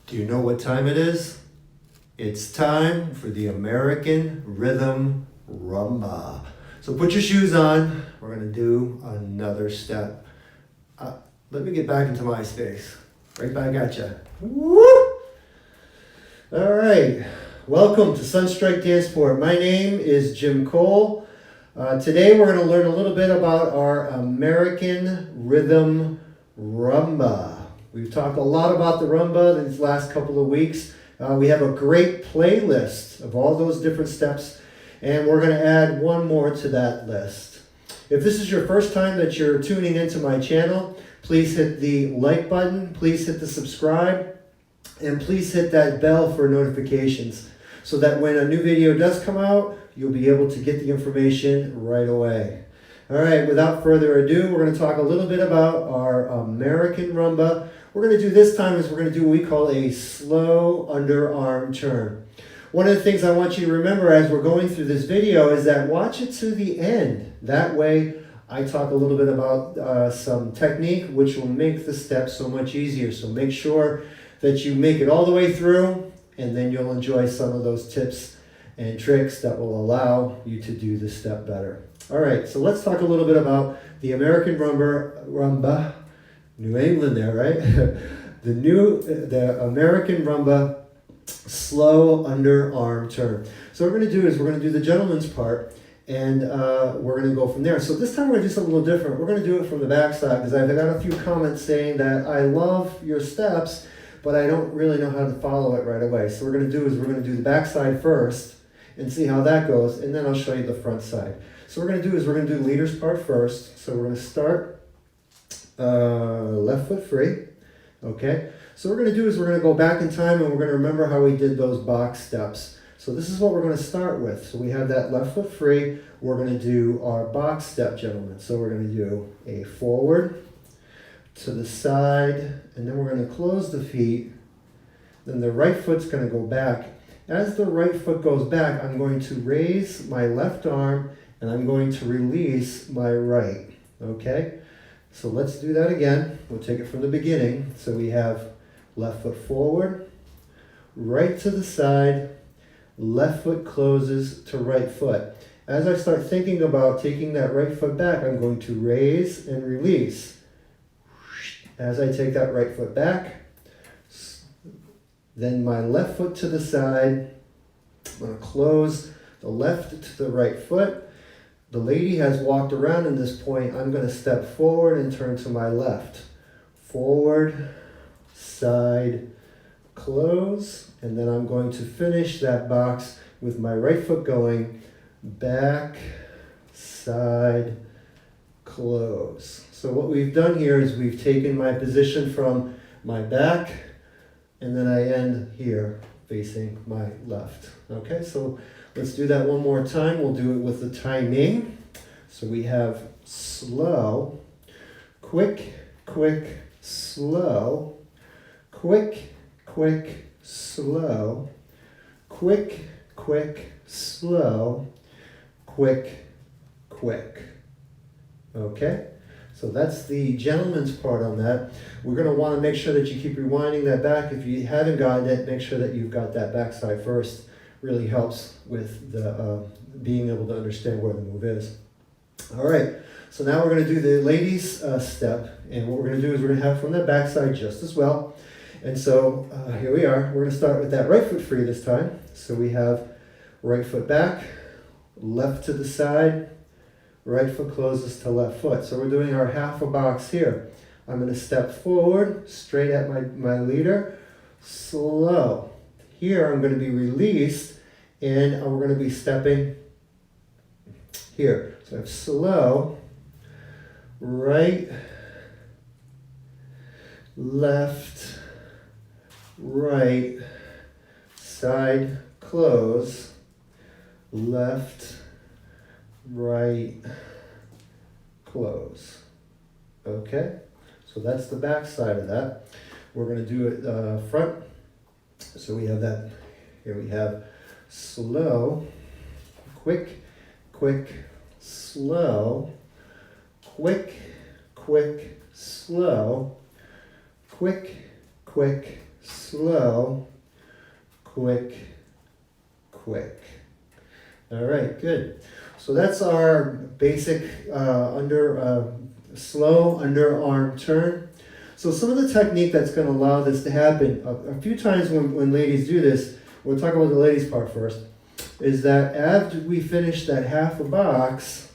Do you know what time it is? It's time for the American Rhythm Rumba. So put your shoes on. We're going to do another step. Let me get back into my space. Right back at you. Woo! All right. Welcome to Sunstrike Dancesport. My name is Jim Cole. Today we're going to learn a little bit about our American Rhythm Rumba. We've talked a lot about the rumba these last couple of weeks. We have a great playlist of all those different steps, and we're going to add one more to that list. If this is your first time that you're tuning into my channel, please hit the like button, please hit the subscribe, and please hit that bell for notifications so that when a new video does come out, you'll be able to get the information right away. All right, without further ado, we're going to talk a little bit about our American rumba. We're going to do this time is we're going to do what we call a slow underarm turn. One of the things I want you to remember as we're going through this video is that watch it to the end. That way I talk a little bit about some technique which will make the step so much easier. So make sure that you make it all the way through, and then you'll enjoy some of those tips and tricks that will allow you to do the step better. All right, so let's talk a little bit about the American rumba, New England there, right? the American rumba slow underarm turn. So what we're going to do is we're going to do the gentleman's part, and we're going to go from there. So this time we're going to do something a little different. We're going to do it from the backside because I've got a few comments saying that I love your steps, but I don't really know how to follow it right away. So what we're going to do is we're going to do the backside first and see how that goes, and then I'll show you the front side. So what we're going to do is we're going to do the leader's part first. So we're going to start left foot free. Okay, so what we're going to do is we're going to go back in time and we're going to remember how we did those box steps. So this is what we're going to start with. So we have that left foot free. We're going to do our box step, gentlemen. So we're going to do a forward to the side, and then we're going to close the feet. Then the right foot's going to go back. As the right foot goes back, I'm going to raise my left arm and I'm going to release my right. Okay? So let's do that again. We'll take it from the beginning. So we have left foot forward, right to the side, left foot closes to right foot. As I start thinking about taking that right foot back, I'm going to raise and release. As I take that right foot back, then my left foot to the side, I'm going to close the left to the right foot. The lady has walked around in this point. I'm going to step forward and turn to my left. Forward, side, close, and then I'm going to finish that box with my right foot going back, side, close. So what we've done here is we've taken my position from my back, and then I end here facing my left. Okay, so let's do that one more time. We'll do it with the timing. So we have slow, quick, quick, slow, quick, quick, slow, quick, quick, slow, quick, quick. Okay? So that's the gentleman's part on that. We're going to want to make sure that you keep rewinding that back. If you haven't gotten it, make sure that you've got that backside first. Really helps with the being able to understand where the move is. All right, so now we're going to do the ladies' step, and what we're going to do is we're going to have from that backside just as well. And so here we are. We're going to start with that right foot free this time. So we have right foot back, left to the side, right foot closes to left foot. So we're doing our half a box here. I'm going to step forward, straight at my leader, slow. Here I'm going to be released, and we're going to be stepping here. So I have slow, right, left, right, side, close, left, right, close. Okay, so that's the back side of that. We're going to do it front. So we have that. Here we have slow, quick, quick, slow, quick, quick, slow, quick, quick, slow, quick, quick. All right, good. So that's our basic slow underarm turn. So some of the technique that's going to allow this to happen, a few times when ladies do this, we'll talk about the ladies part first, is that after we finish that half a box,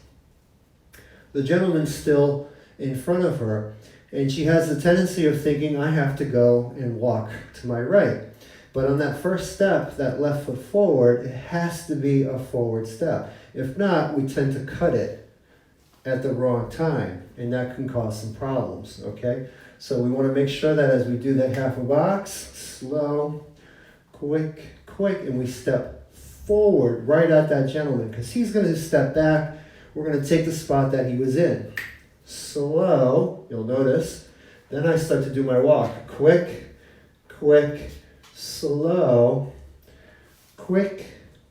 the gentleman's still in front of her, and she has the tendency of thinking, I have to go and walk to my right. But on that first step, that left foot forward, it has to be a forward step. If not, we tend to cut it at the wrong time, and that can cause some problems, okay? So we want to make sure that as we do that half a box, slow, quick, quick, and we step forward right at that gentleman, because he's going to step back. We're going to take the spot that he was in. Slow, you'll notice. Then I start to do my walk. Quick, quick, slow, quick,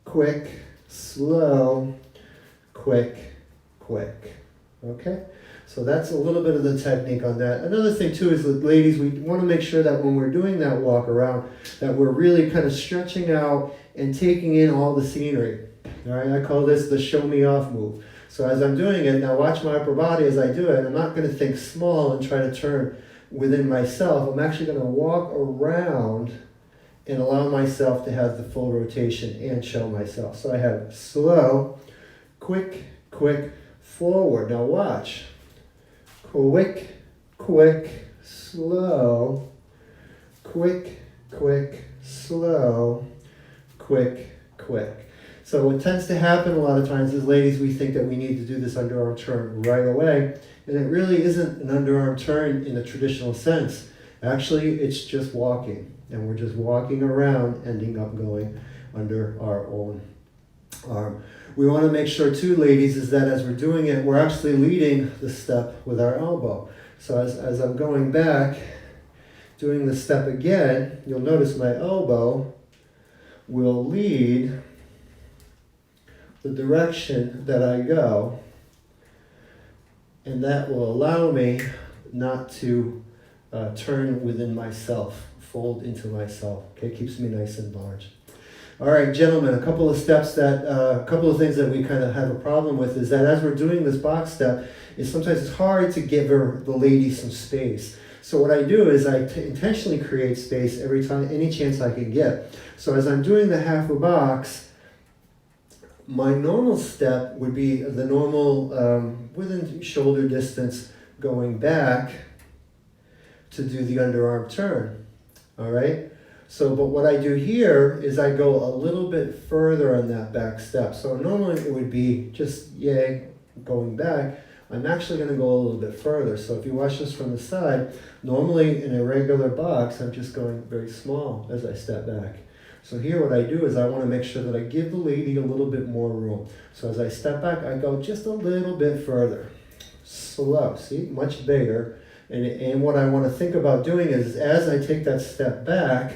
quick, slow, quick, quick. Okay? So that's a little bit of the technique on that. Another thing too is that ladies, we want to make sure that when we're doing that walk around, that we're really kind of stretching out and taking in all the scenery. All right, I call this the show me off move. So as I'm doing it, now watch my upper body as I do it. I'm not going to think small and try to turn within myself. I'm actually going to walk around and allow myself to have the full rotation and show myself. So I have slow, quick, quick, forward. Now watch. Quick, quick, slow, quick, quick, slow, quick, quick. So what tends to happen a lot of times is, ladies, we think that we need to do this underarm turn right away, and it really isn't an underarm turn in the traditional sense. Actually, it's just walking, and we're just walking around, ending up going under our own arm. We want to make sure too, ladies, is that as we're doing it, we're actually leading the step with our elbow. So as I'm going back, doing the step again, you'll notice my elbow will lead the direction that I go, and that will allow me not to turn within myself, fold into myself. Okay, keeps me nice and large. All right, gentlemen, a couple of things that we kind of have a problem with is that as we're doing this box step, sometimes it's hard to give the lady some space. So what I do is I intentionally create space any chance I can get. So as I'm doing the half a box, my normal step would be the normal within shoulder distance going back to do the underarm turn. All right. So, but what I do here is I go a little bit further on that back step. So normally it would be just going back. I'm actually going to go a little bit further. So if you watch this from the side, normally in a regular box, I'm just going very small as I step back. So here what I do is I want to make sure that I give the lady a little bit more room. So as I step back, I go just a little bit further. Slow, see, much bigger. And what I want to think about doing is as I take that step back,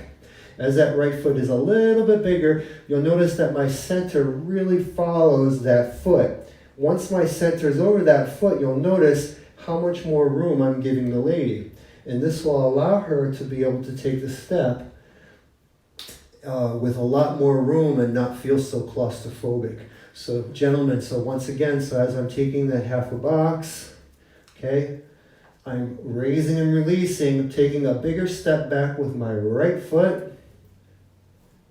as that right foot is a little bit bigger, you'll notice that my center really follows that foot. Once my center is over that foot, you'll notice how much more room I'm giving the lady. And this will allow her to be able to take the step with a lot more room and not feel so claustrophobic. So gentlemen, so once again, so as I'm taking that half a box, okay, I'm raising and releasing, taking a bigger step back with my right foot.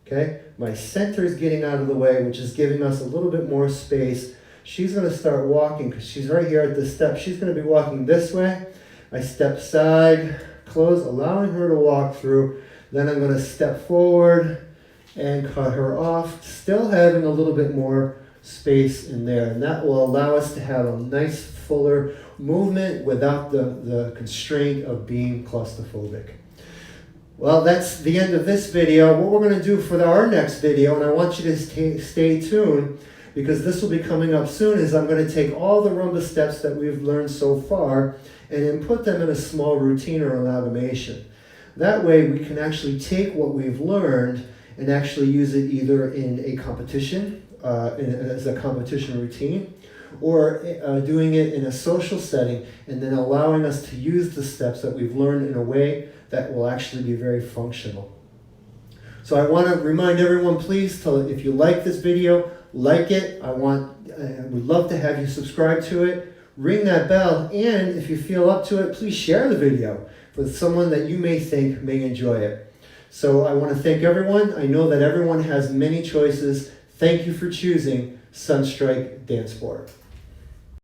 Okay, my center is getting out of the way, which is giving us a little bit more space. She's going to start walking because she's right here at this step. She's going to be walking this way. I step side, close, allowing her to walk through. Then I'm going to step forward and cut her off, still having a little bit more space in there. And that will allow us to have a nice, fuller movement without the constraint of being claustrophobic. Well, that's the end of this video. What we're going to do for our next video, and I want you to stay tuned because this will be coming up soon, is I'm going to take all the Rumba steps that we've learned so far and then put them in a small routine or amalgamation. That way we can actually take what we've learned and actually use it either in a competition, as a competition routine, or doing it in a social setting and then allowing us to use the steps that we've learned in a way that will actually be very functional. So I want to remind everyone, please, if you like this video, like it. I would love to have you subscribe to it. Ring that bell, and if you feel up to it, please share the video with someone that you may think may enjoy it. So I want to thank everyone. I know that everyone has many choices. Thank you for choosing Sunstrike Dancesport.